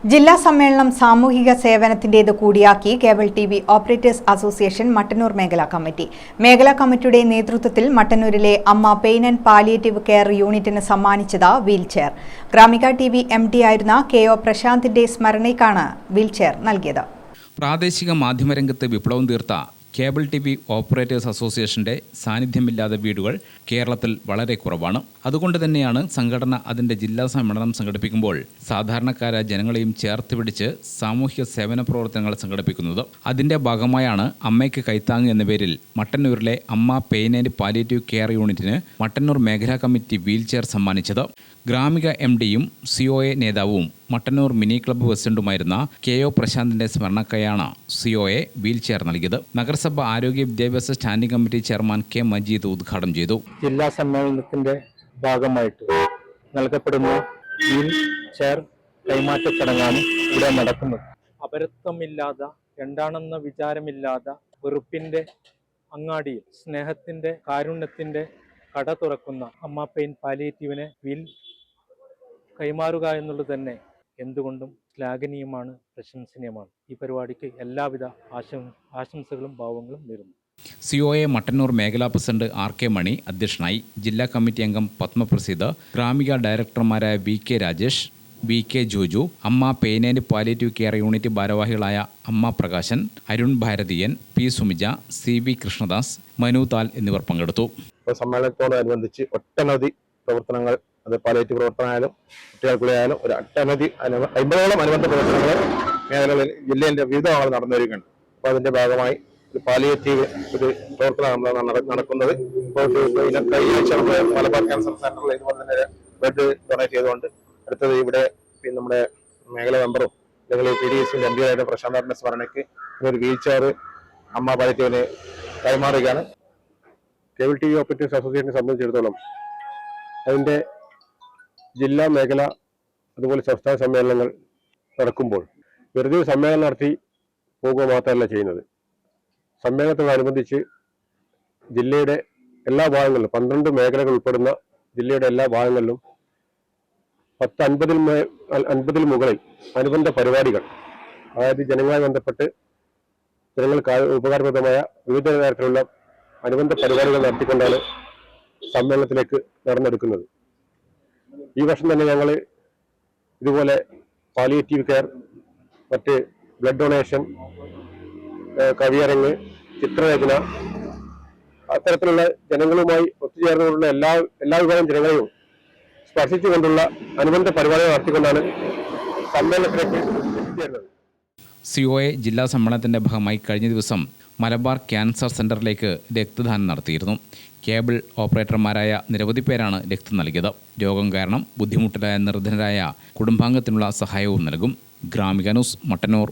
ജില്ലാ സമ്മേളനം സാമൂഹിക സേവനത്തിന്റേത് കൂടിയാക്കി cable TV operators association Mattannur മേഖലാ കമ്മിറ്റി. മേഖലാ കമ്മിറ്റിയുടെ നേതൃത്വത്തിൽ മട്ടന്നൂരിലെ അമ്മ പെയിൻ ആൻഡ് പാലിയേറ്റീവ് കെയർ യൂണിറ്റിന് സമ്മാനിച്ചത് വീൽചെയർ. ഗ്രാമിക ടിവി MD ആയിരുന്ന KO പ്രശാന്തിന്റെ സ്മരണയ്ക്കാണ് വീൽചെയർ നൽകിയത്. പ്രാദേശിക മാധ്യമരംഗത്ത് വിപ്ലവം തീർത്ത കേബിൾ ടിവി ഓപ്പറേറ്റേഴ്സ് അസോസിയേഷന്റെ സാന്നിധ്യമില്ലാത്ത വീടുകൾ കേരളത്തിൽ വളരെ കുറവാണ്. അതുകൊണ്ട് തന്നെയാണ് സംഘടന അതിൻ്റെ ജില്ലാ സമ്മേളനം സംഘടിപ്പിക്കുമ്പോൾ സാധാരണക്കാരായ ജനങ്ങളെയും ചേർത്ത് പിടിച്ച് സാമൂഹ്യ സേവന പ്രവർത്തനങ്ങൾ സംഘടിപ്പിക്കുന്നത്. അതിൻ്റെ ഭാഗമായാണ് അമ്മയ്ക്ക് കൈത്താങ് എന്ന പേരിൽ മട്ടന്നൂരിലെ അമ്മ പെയിൻ ആൻഡ് പാലിയേറ്റീവ് കെയർ യൂണിറ്റിന് മട്ടന്നൂർ മേഖലാ കമ്മിറ്റി വീൽചെയർ സമ്മാനിച്ചത്. ഗ്രാമിക MDയും COA നേതാവും മട്ടന്നൂർ മിനി ക്ലബ്ബ് പ്രസിഡന്റുമായിരുന്ന KO പ്രശാന്തിന്റെ സ്മരണക്കായാണ് COA വീൽചെയർ നൽകിയത്. നഗരസഭ ആരോഗ്യ വിദ്യാഭ്യാസ standing committee chairman K Majeed ഉദ്ഘാടനം ചെയ്തു. ജില്ലാ സമ്മേളനത്തിന്റെ ഭാഗമായിട്ട് നൽകപ്പെടുന്ന വീൽ ചെയർ കൈമാറ്റ ചടങ്ങാണ് ഇവിടെ നടക്കുന്നത്. അപരത്വമില്ലാതെ രണ്ടാണെന്ന വിചാരമില്ലാതെ വെറുപ്പിന്റെ അങ്ങാടിയിൽ സ്നേഹത്തിന്റെ കാരുണ്യത്തിന്റെ കട തുറക്കുന്ന അമ്മ പെയിൻ പാലിയേറ്റീവിനെ വീൽ കൈമാറുക എന്നുള്ളത് തന്നെ എന്തുകൊണ്ടും ശ്ലാഘനീയമാണ്, പ്രശംസനീയമാണ്. ഈ പരിപാടിക്ക് എല്ലാവിധ ആശംസകളും ഭാവങ്ങളും നേരുന്നു. COA മട്ടന്നൂർ മേഖലാ പ്രസിഡന്റ് RK മണി അധ്യക്ഷനായി. ജില്ലാ കമ്മിറ്റി അംഗം പത്മപ്രസീദ്, ഗ്രാമിക ഡയറക്ടർമാരായ VK രാജേഷ്, VK ജോജു, അമ്മ pain and palliative care unit ഭാരവാഹികളായ അമ്മ പ്രകാശൻ, അരുൺ ഭാരതീയൻ, P സുമിജ, CV കൃഷ്ണദാസ്, മനു താൽ എന്നിവർ പങ്കെടുത്തു. സമ്മേളനത്തോടനുബന്ധിച്ച് ഒട്ടനവധി പ്രവർത്തനങ്ങൾ, അത് പാലിയേറ്റീവ് പ്രവർത്തനമായാലും കുട്ടികൾക്കുള്ളിലായാലും ഒരു ഒട്ടനവധി 50ഓളം അനുബന്ധ പ്രവർത്തനങ്ങൾ മേഖലകളിൽ ജില്ലയിലെ വിവിധ ഭാഗങ്ങളിൽ നടന്നു വരികയാണ്. അപ്പോൾ അതിന്റെ ഭാഗമായി ഒരു പാലിയേറ്റീവ് ഒരു പ്രവർത്തനമാണ് നടക്കുന്നത്. ഇപ്പോൾ ഈ ആഴ്ച മലബാർ ക്യാൻസർ സെന്ററിൽ ഇതുപോലെ തന്നെ ബെഡ് ഡൊണേറ്റ് ചെയ്തുകൊണ്ട് അടുത്തത് ഇവിടെ നമ്മുടെ മേഖലാ മെമ്പറും അല്ലെങ്കിൽ PDS MD ആയിട്ട് പ്രശാന്തിന്റെ സ്മരണയ്ക്ക് ഒരു വീൽചെയർ അമ്മ പാലിയേറ്റീവിന് കൈമാറുകയാണ്. കേബിൾ ടിവി ഓപ്പറേറ്റേഴ്സ് അസോസിയേഷനെ സംബന്ധിച്ചിടത്തോളം അതിൻ്റെ ജില്ലാ മേഖല അതുപോലെ സംസ്ഥാന സമ്മേളനങ്ങൾ നടക്കുമ്പോൾ വെറുതെ ഒരു സമ്മേളനം നടത്തി പോകുക മാത്രമല്ല ചെയ്യുന്നത്. സമ്മേളനത്തോടനുബന്ധിച്ച് ജില്ലയുടെ എല്ലാ ഭാഗങ്ങളിലും 12 മേഖലകൾ ഉൾപ്പെടുന്ന ജില്ലയുടെ എല്ലാ ഭാഗങ്ങളിലും 50 മുകളിൽ അനുബന്ധ പരിപാടികൾ, അതായത് ജനങ്ങളുമായി ബന്ധപ്പെട്ട് ജനങ്ങൾക്ക് ഉപകാരപ്രദമായ വിവിധ തരത്തിലുള്ള അനുബന്ധ പരിപാടികൾ നടത്തിക്കൊണ്ടാണ് സമ്മേളനത്തിലേക്ക് നടന്നെടുക്കുന്നത്. ഈ വർഷം തന്നെ ഞങ്ങൾ ഇതുപോലെ പാലിയേറ്റീവ് കെയർ, മറ്റ് ബ്ലഡ് ഡൊണേഷൻ, കവിയരങ്ങ്, ചിത്രരചന, അത്തരത്തിലുള്ള ജനങ്ങളുമായി ഒത്തുചേർന്നുകൊണ്ടുള്ള എല്ലാ വിഭാഗം ജനങ്ങളെയും സ്പർശിച്ചുകൊണ്ടുള്ള അനുബന്ധ പരിപാടികൾ നടത്തിക്കൊണ്ടാണ് സമ്മേളനത്തിലേക്ക് എത്തിച്ചേരുന്നത്. COA ജില്ലാ സമ്മേളനത്തിന്റെ ഭാഗമായി കഴിഞ്ഞ ദിവസം മലബാർ ക്യാൻസർ സെന്ററിലേക്ക് രക്തദാനം നടത്തിയിരുന്നു. കേബിൾ ഓപ്പറേറ്റർമാരായ നിരവധി പേരാണ് രക്തം നൽകിയത്. രോഗം കാരണം ബുദ്ധിമുട്ടിലായ നിർധനരായ കുടുംബാംഗത്തിനുള്ള സഹായവും നൽകും. ഗ്രാമിക ന്യൂസ്, മട്ടന്നൂർ.